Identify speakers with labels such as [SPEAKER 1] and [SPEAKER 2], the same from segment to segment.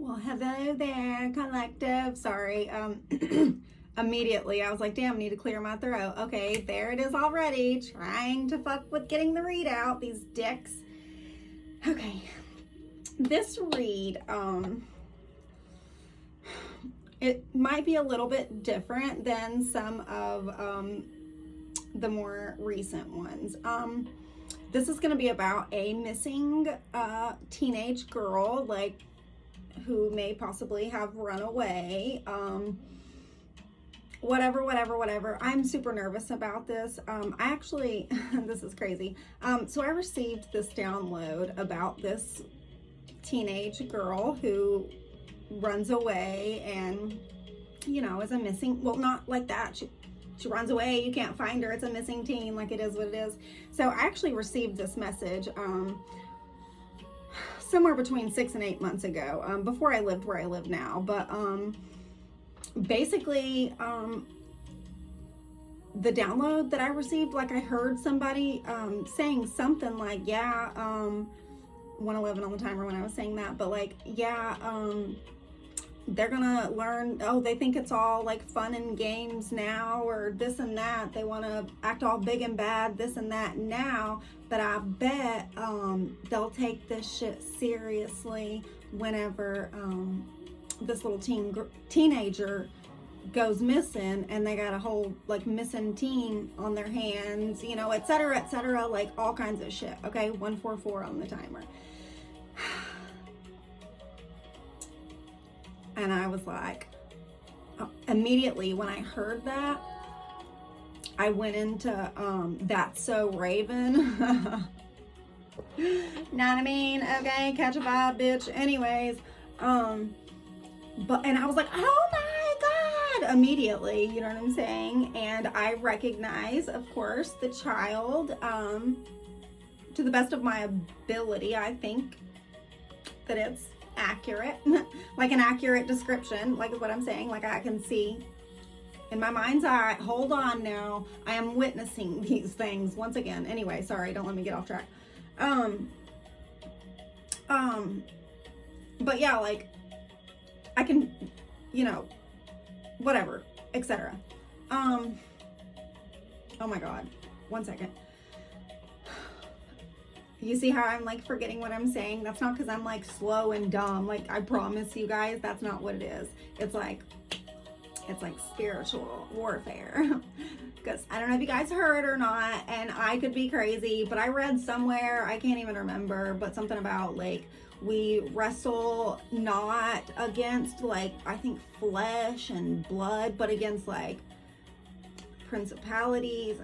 [SPEAKER 1] Well, hello there, collective. Sorry. Immediately I was like, damn, I need to clear my throat. Okay, there it is already, trying to fuck with getting the read out, these dicks. Okay, this read, it might be a little bit different than some of the more recent ones. This is going to be about a missing teenage girl, like, who may possibly have run away. Whatever. I'm super nervous about this. I actually, this is crazy. So I received this download about this teenage girl who runs away and, you know, is a missing, well, not like that. She runs away, you can't find her, it's a missing teen, like it is what it is. So I actually received this message somewhere between 6 and 8 months ago, before I lived where I live now. But basically, the download that I received, like I heard somebody saying something like, yeah, 111 on the timer when I was saying that, but like, yeah, they're gonna learn, oh, they think it's all like fun and games now, or this and that, they want to act all big and bad, this and that now, but I bet they'll take this shit seriously whenever this little teenager goes missing and they got a whole like missing teen on their hands, you know, etc., like all kinds of shit. Okay, 144 on the timer. And I was like, immediatally when I heard that, I went into That's So Raven. Know what I mean? Okay, catch a vibe, bitch. Anyways, and I was like, oh my God, immediately, you know what I'm saying? And I recognize, of course, the child, to the best of my ability. I think that it's accurate, like an accurate description, like what I'm saying, like I can see in my mind's eye. Hold on now, I am witnessing these things once again. Anyway, sorry, don't let me get off track. But yeah, like I can, you know, whatever, etc. Oh my God, 1 second. You see how I'm like forgetting what I'm saying? That's not because I'm like slow and dumb. Like I promise you guys, that's not what it is. It's like spiritual warfare. Because I don't know if you guys heard or not, and I could be crazy, but I read somewhere, I can't even remember, but something about like we wrestle not against like, I think flesh and blood, but against like principalities.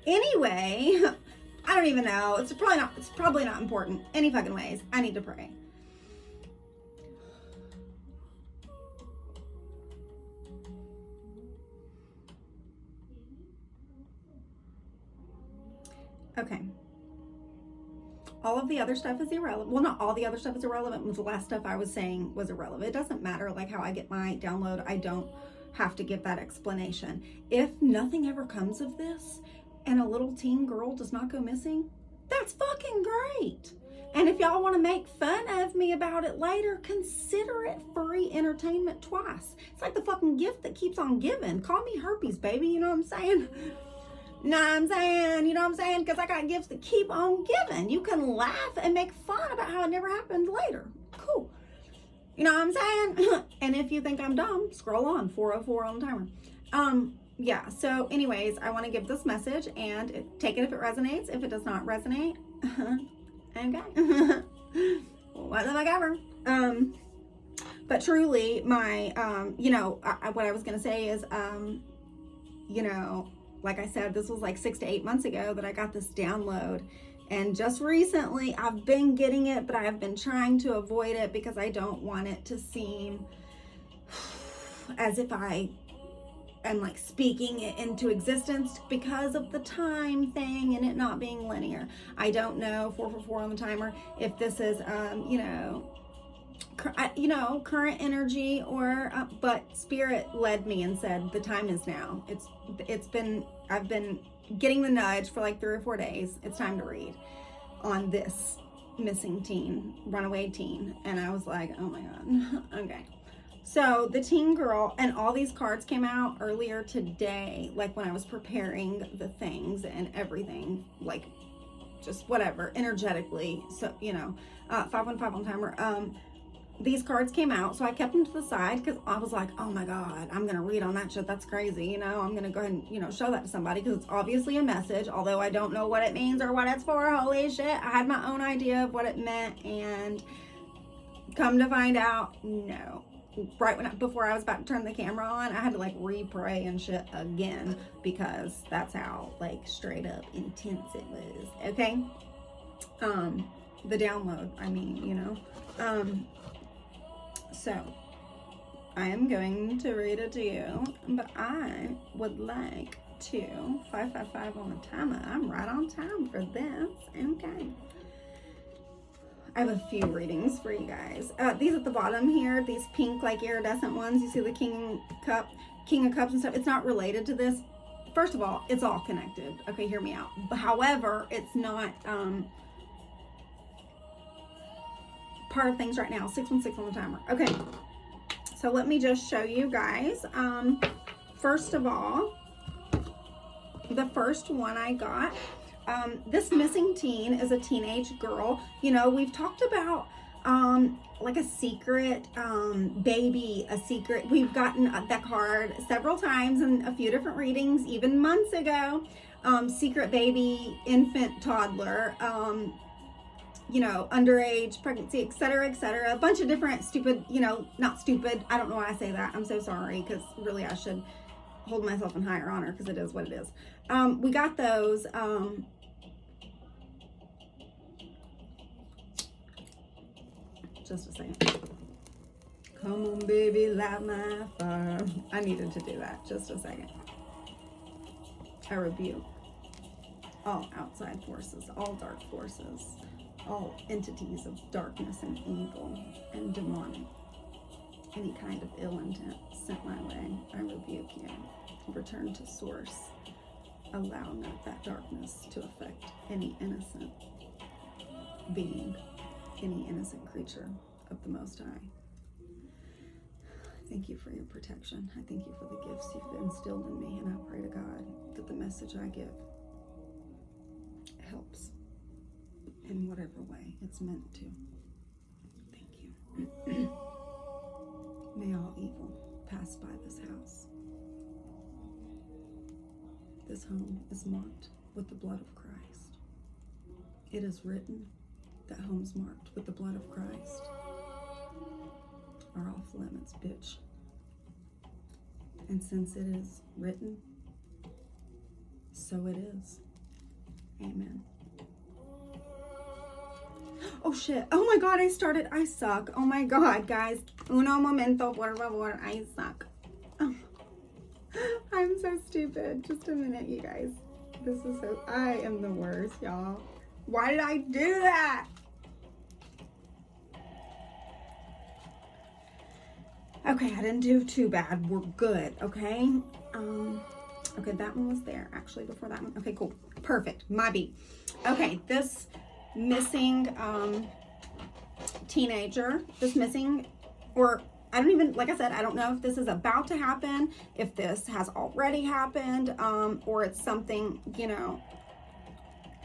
[SPEAKER 1] Anyway, I don't even know. It's probably not important any fucking ways. I need to pray. Okay. All of the other stuff is irrelevant. Well, not all the other stuff is irrelevant. The last stuff I was saying was irrelevant. It doesn't matter like how I get my download. I don't have to give that explanation. If nothing ever comes of this, and a little teen girl does not go missing, that's fucking great. And if y'all want to make fun of me about it later, consider it free entertainment twice. It's like the fucking gift that keeps on giving. Call me herpes, baby. You know what I'm saying? Know what I'm saying? You know what I'm saying? Because I got gifts that keep on giving. You can laugh and make fun about how it never happened later. Cool. You know what I'm saying? And if you think I'm dumb, scroll on. 404 on the timer. Yeah, so anyways, I want to give this message and take it if it resonates. If it does not resonate, okay. What the fuck ever. But truly, my, you know, what I was going to say is, you know, like I said, this was like 6 to 8 months ago that I got this download. And just recently, I've been getting it, but I have been trying to avoid it because I don't want it to seem as if I am like speaking it into existence because of the time thing and it not being linear. I don't know, 444 on the timer, if this is, you know, current energy or, but spirit led me and said, the time is now. I've been getting the nudge for like 3 or 4 days. It's time to read on this missing teen, runaway teen. And I was like, oh my God. Okay. So the teen girl, and all these cards came out earlier today, like when I was preparing the things and everything, like just whatever, energetically. So, you know, 515 on timer. These cards came out, so I kept them to the side because I was like, oh my God, I'm going to read on that shit. That's crazy. You know, I'm going to go ahead and, you know, show that to somebody because it's obviously a message, although I don't know what it means or what it's for. Holy shit. I had my own idea of what it meant, and come to find out, no. Right before I was about to turn the camera on, I had to like re-pray and shit again because that's how like straight up intense it was. Okay. The download, I mean, you know. So I am going to read it to you, but I would like to 555 on the timer. I'm right on time for this. Okay. I have a few readings for you guys. These at the bottom here, these pink like iridescent ones, you see the King of Cups and stuff. It's not related to this. First of all, it's all connected. Okay, hear me out. However, it's not part of things right now. 616 on the timer. Okay, so let me just show you guys. First of all, the first one I got, this missing teen is a teenage girl. You know, we've talked about like a secret baby, a secret. We've gotten that card several times in a few different readings, even months ago. Secret baby, infant, toddler, you know, underage, pregnancy, etc., etc. A bunch of different stupid, you know, not stupid. I don't know why I say that. I'm so sorry, because really I should hold myself in higher honor because it is what it is. We got those. Just a second. Come on, baby, light my fire. I needed to do that. Just a second. I rebuke all outside forces, all dark forces, all entities of darkness and evil and demonic, any kind of ill intent sent my way. I rebuke you. Return to source. Allow not that darkness to affect any innocent being, any innocent creature of the Most High. Thank you for your protection. I thank you for the gifts you've instilled in me, and I pray to God that the message I give helps in whatever way it's meant to. Thank you. May all evil pass by this house. This home is marked with the blood of Christ. It is written that homes marked with the blood of Christ are off limits, bitch. And since it is written, so it is. Amen. Oh shit. Oh my God, I suck. Oh my God, guys. Uno momento, por favor. I suck. Oh. I'm so stupid. Just a minute, you guys. This is so, I am the worst, y'all. Why did I do that? Okay, I didn't do too bad. We're good, okay? Okay, that one was there, actually, before that one. Okay, cool. Perfect. My beat. Okay, this missing teenager, this missing, or I don't even, like I said, I don't know if this is about to happen, if this has already happened, or it's something, you know,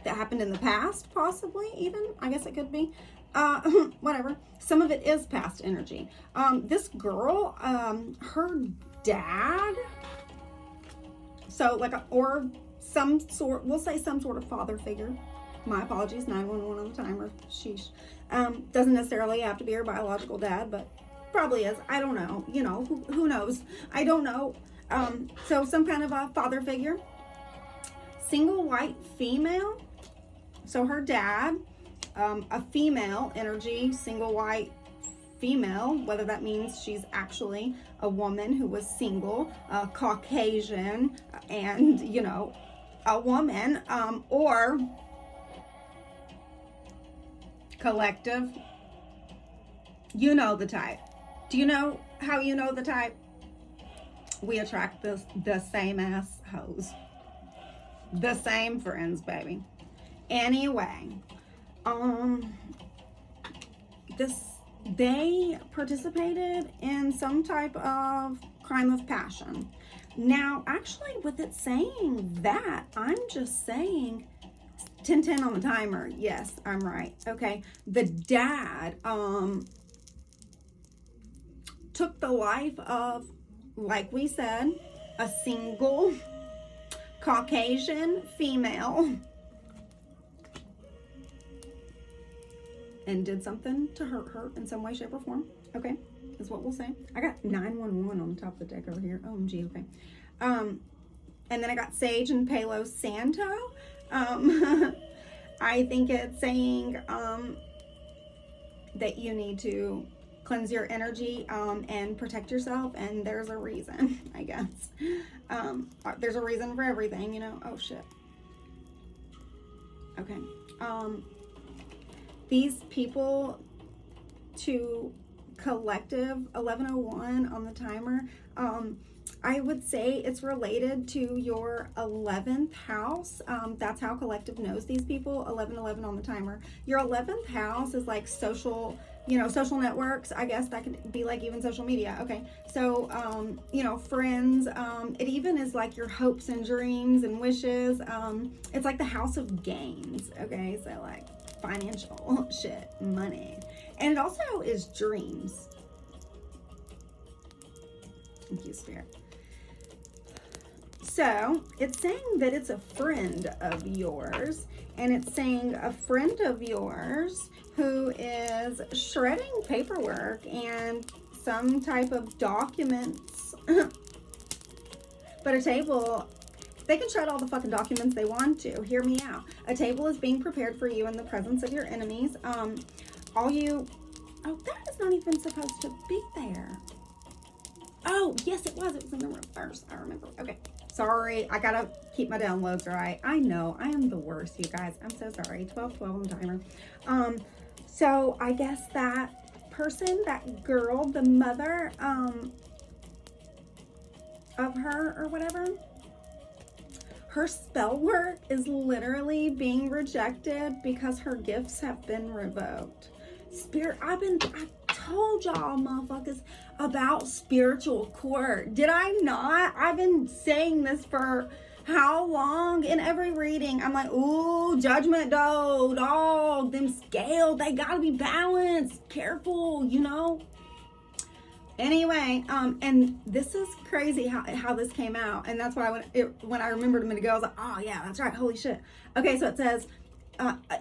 [SPEAKER 1] that happened in the past, possibly even. I guess it could be. Whatever. Some of it is past energy. This girl, her dad, so like, or some sort, we'll say some sort of father figure. My apologies, 911 on the timer. Sheesh. Doesn't necessarily have to be her biological dad, but probably is. I don't know. You know, who knows? I don't know. So some kind of a father figure. Single white female. So her dad, a female energy, single white female, whether that means she's actually a woman who was single, Caucasian, and, you know, a woman, or collective. You know the type. Do you know how you know the type? We attract the same ass hoes. The same friends, baby. Anyway, um, they participated in some type of crime of passion. Now, actually, with it saying that, I'm just saying 10-10 on the timer. Yes, I'm right. Okay. The dad took the life of, like we said, a single Caucasian female and did something to hurt her in some way, shape, or form. Okay, is what we'll say. I got 911 on the top of the deck over here. OMG, okay. And then I got Sage and Palo Santo. I think it's saying that you need to cleanse your energy and protect yourself, and there's a reason, I guess. There's a reason for everything, you know. Oh shit. Okay. These people to collective 1101 on the timer, I would say it's related to your 11th house. That's how collective knows these people. 1111 on the timer. Your 11th house is like social, you know, social networks. I guess that could be like even social media. Okay. So, you know, friends. It even is like your hopes and dreams and wishes. It's like the house of gains. Okay. So like financial shit, money. And it also is dreams. Thank you, Spirit. So it's saying that it's a friend of yours, and it's saying a friend of yours who is shredding paperwork and some type of documents. But a table, they can shred all the fucking documents they want to. Hear me out. A table is being prepared for you in the presence of your enemies. Oh, that is not even supposed to be there. Oh, yes, it was. It was in the reverse. I remember. Okay. Sorry. I gotta keep my downloads right. I know. I am the worst, you guys. I'm so sorry. 12-12 on the timer. So I guess that person, that girl, the mother, of her or whatever, her spell work is literally being rejected because her gifts have been revoked. Spirit, I told y'all motherfuckers about spiritual court. Did I not? I've been saying this for how long? In every reading, I'm like, ooh, judgment dog, them scales, they gotta be balanced. Careful, you know? Anyway, and this is crazy how this came out. And that's why when I remembered a minute ago, I was like, oh yeah, that's right, holy shit. Okay, so it says,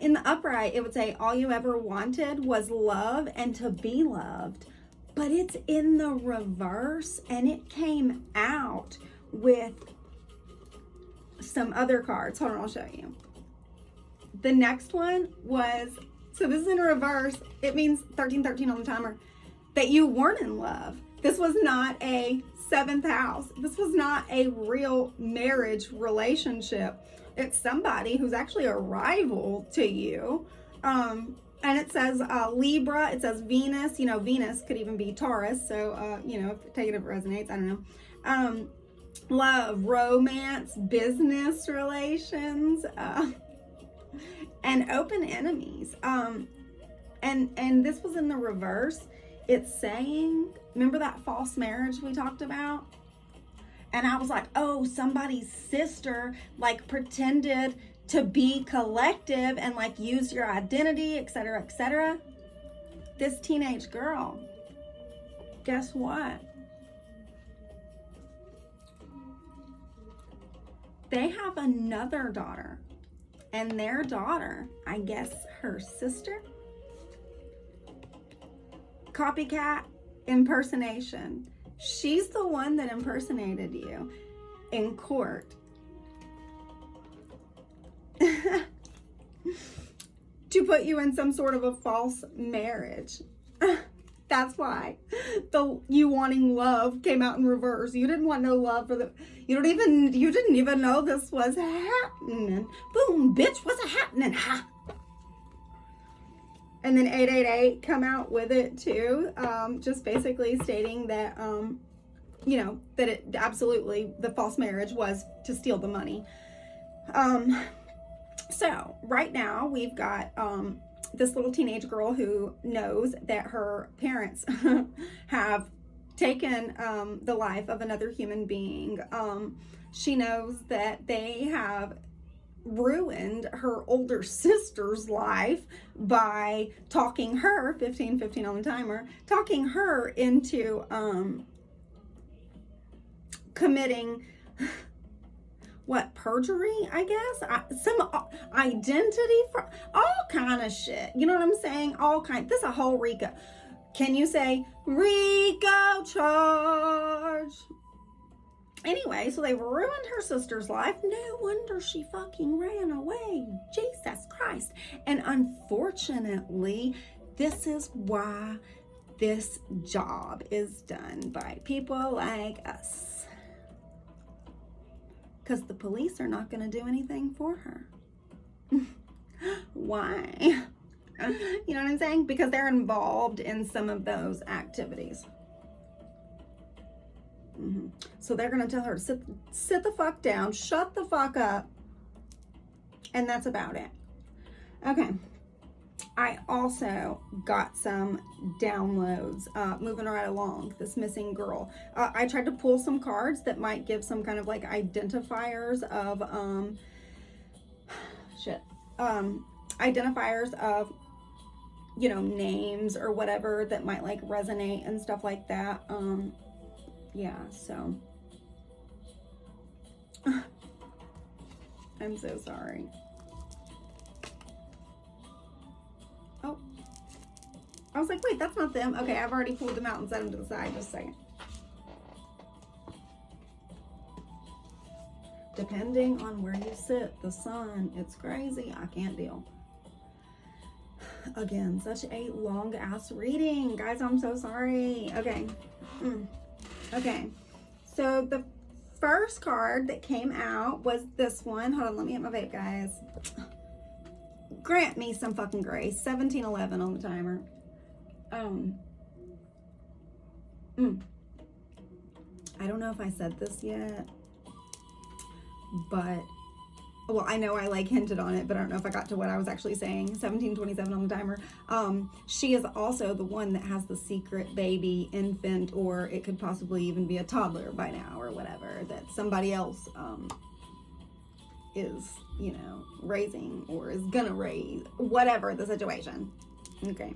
[SPEAKER 1] in the upright, it would say, all you ever wanted was love and to be loved. But it's in the reverse, and it came out with some other cards. Hold on, I'll show you. The next one was, so this is in reverse. It means 1313 on the timer, that you weren't in love. This was not a 7th house. This was not a real marriage relationship. It's somebody who's actually a rival to you. And it says Libra, it says Venus. You know, Venus could even be Taurus. So, you know, take it if it resonates. I don't know. Love, romance, business relations, and open enemies. And this was in the reverse. It's saying, remember that false marriage we talked about? And I was like, oh, somebody's sister like pretended to be collective and like use your identity, etc., etc. This teenage girl, guess what? They have another daughter, and their daughter, I guess her sister, copycat impersonation. She's the one that impersonated you in court. To put you in some sort of a false marriage. That's why you wanting love came out in reverse. You didn't want no love for you didn't even know this was happening. Boom, bitch, what's happening? Ha. And then 888 come out with it too, just basically stating that, you know, that it absolutely, the false marriage was to steal the money. So right now we've got this little teenage girl who knows that her parents have taken the life of another human being. She knows that they have ruined her older sister's life by talking her, 15 on the timer, talking her into committing what, perjury, I guess, some identity, for all kind of shit. You know what I'm saying? All kind. This is a whole RICO. Can you say RICO charge? Anyway, so they ruined her sister's life. No wonder she fucking ran away. Jesus Christ. And unfortunately, this is why this job is done by people like us. Because the police are not going to do anything for her. Why? You know what I'm saying? Because they're involved in some of those activities. So they're going to tell her to sit the fuck down, shut the fuck up, and that's about it. Okay. I also got some downloads, moving right along, this missing girl. I tried to pull some cards that might give some kind of like identifiers of, identifiers of, you know, names or whatever that might like resonate and stuff like that. Yeah, so I'm so sorry. Oh, I was like, wait, that's not them. Okay, I've already pulled them out and set them to the side. Just a second. Depending on where you sit, the sun, it's crazy. I can't deal. Again, such a long ass reading. Guys, I'm so sorry. Okay. Okay. So the first card that came out was this one. Hold on, let me get my vape, guys. Grant me some fucking grace. 1711 on the timer. I don't know if I said this yet, but, well, I know I like hinted on it, but I don't know if I got to what I was actually saying. 1727 on the timer. She is also the one that has the secret baby infant, or it could possibly even be a toddler by now or whatever, that somebody else is, you know, raising or is gonna raise, whatever the situation. Okay.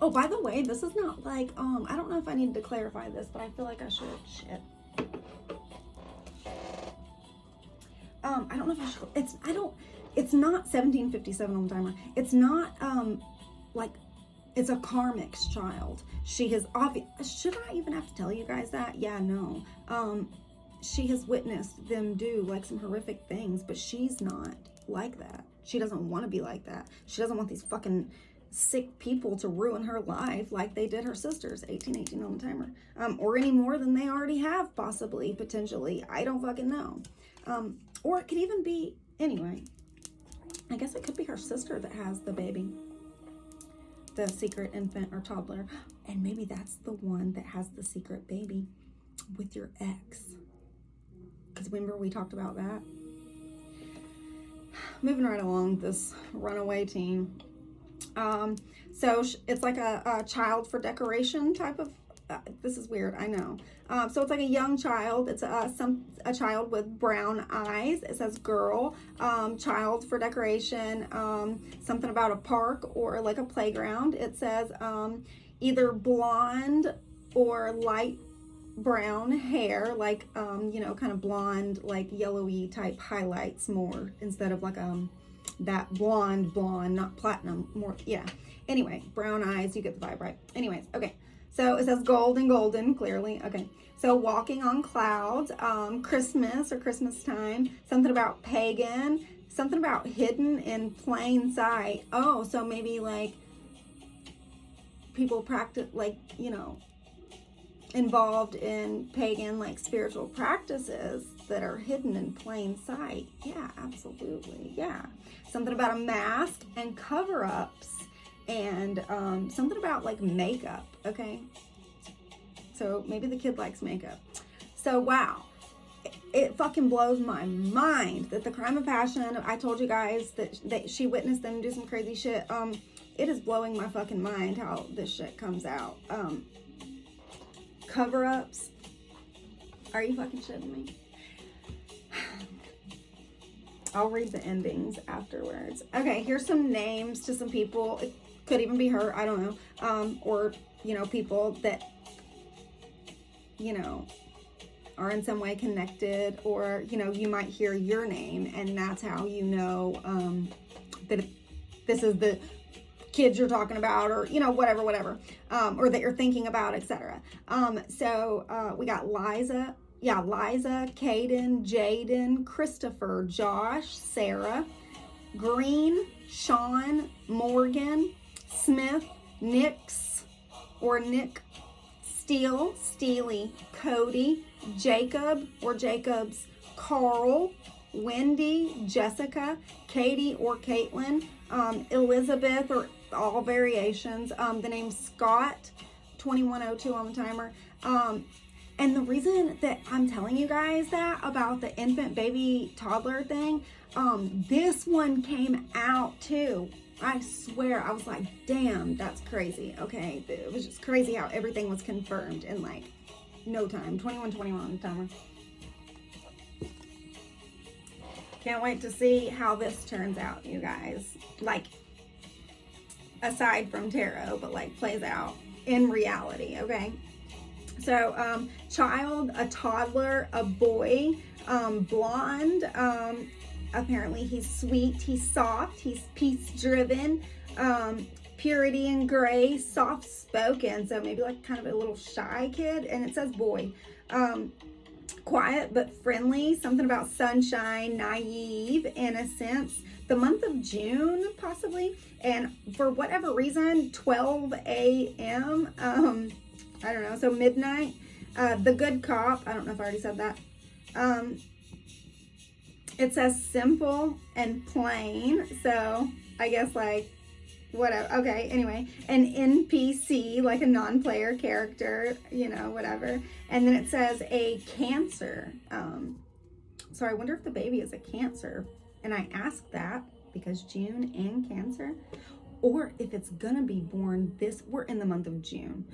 [SPEAKER 1] Oh, by the way, this is not like, I don't know if I need to clarify this, but I feel like I should. Shit. I don't know if I should, it's not 1757 on the timer. It's not, like, it's a karmic's child. She has should I even have to tell you guys that? Yeah, no. She has witnessed them do, like, some horrific things, but she's not like that. She doesn't want to be like that. She doesn't want these fucking sick people to ruin her life like they did her sisters. 1818 on the timer. Or any more than they already have, possibly, potentially. I don't fucking know. Or it could even be, anyway, I guess it could be her sister that has the baby, the secret infant or toddler. And maybe that's the one that has the secret baby with your ex. Because remember we talked about that? Moving right along, this runaway teen. So it's like a child for decoration type of, this is weird, I know. So it's like a young child. It's a child with brown eyes. It says girl, child for decoration, something about a park or like a playground. It says either blonde or light brown hair, like, you know, kind of blonde, like yellowy type highlights more instead of like that blonde, not platinum, more, yeah. Anyway, brown eyes, you get the vibe, right? Anyways, okay. So it says gold and golden, clearly. Okay. So walking on clouds, Christmas or Christmas time, something about pagan, something about hidden in plain sight. Oh, so maybe like people practice, like, you know, involved in pagan, like spiritual practices that are hidden in plain sight. Yeah, absolutely. Yeah. Something about a mask and cover-ups. And something about like makeup, okay? So maybe the kid likes makeup. So wow, it fucking blows my mind that the crime of passion, I told you guys that she witnessed them do some crazy shit. It is blowing my fucking mind how this shit comes out. Cover-ups. Are you fucking shitting me? I'll read the endings afterwards. Okay, here's some names to some people. It could even be her, I don't know. Or, you know, people that, you know, are in some way connected, or, you know, you might hear your name and that's how you know that this is the kids you're talking about, or, you know, whatever, or that you're thinking about, etc. So we got Liza, Caden, Jaden, Christopher, Josh, Sarah, Green, Sean, Morgan, Smith, Nix, or Nick, Steele, Steely, Cody, Jacob or Jacobs, Carl, Wendy, Jessica, Katie or Caitlin, Elizabeth, or all variations, the name Scott, 2102 on the timer. And the reason that I'm telling you guys that about the infant, baby, toddler thing, this one came out too. I swear, I was like, damn, that's crazy. Okay, it was just crazy how everything was confirmed in like no time. 2121 on the timer. Can't wait to see how this turns out, you guys. Like, aside from tarot, but like plays out in reality, okay? So, child, a toddler, a boy, blonde, apparently he's sweet, he's soft, he's peace-driven, purity and grace, soft-spoken, so maybe like kind of a little shy kid, and it says boy. Quiet but friendly, something about sunshine, naive, innocence, the month of June, possibly, and for whatever reason, 12 a.m., I don't know, so midnight, the good cop, I don't know if I already said that, it says simple and plain, so I guess like, whatever, okay, anyway, an NPC, like a non-player character, you know, whatever, and then it says a Cancer, so I wonder if the baby is a Cancer, and I asked that because June and Cancer, or if it's gonna be born this, we're in the month of June.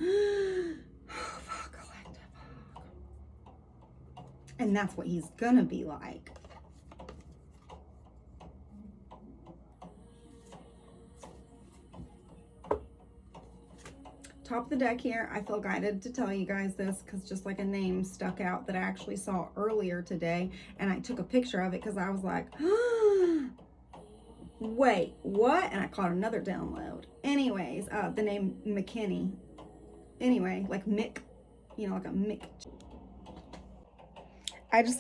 [SPEAKER 1] And that's what he's gonna be like. Top of the deck here, I feel guided to tell you guys this because just like a name stuck out that I actually saw earlier today, and I took a picture of it because I was like, wait, what? And I caught another download. Anyways, the name McKinney. Anyway, like Mick, you know, like a Mick. I just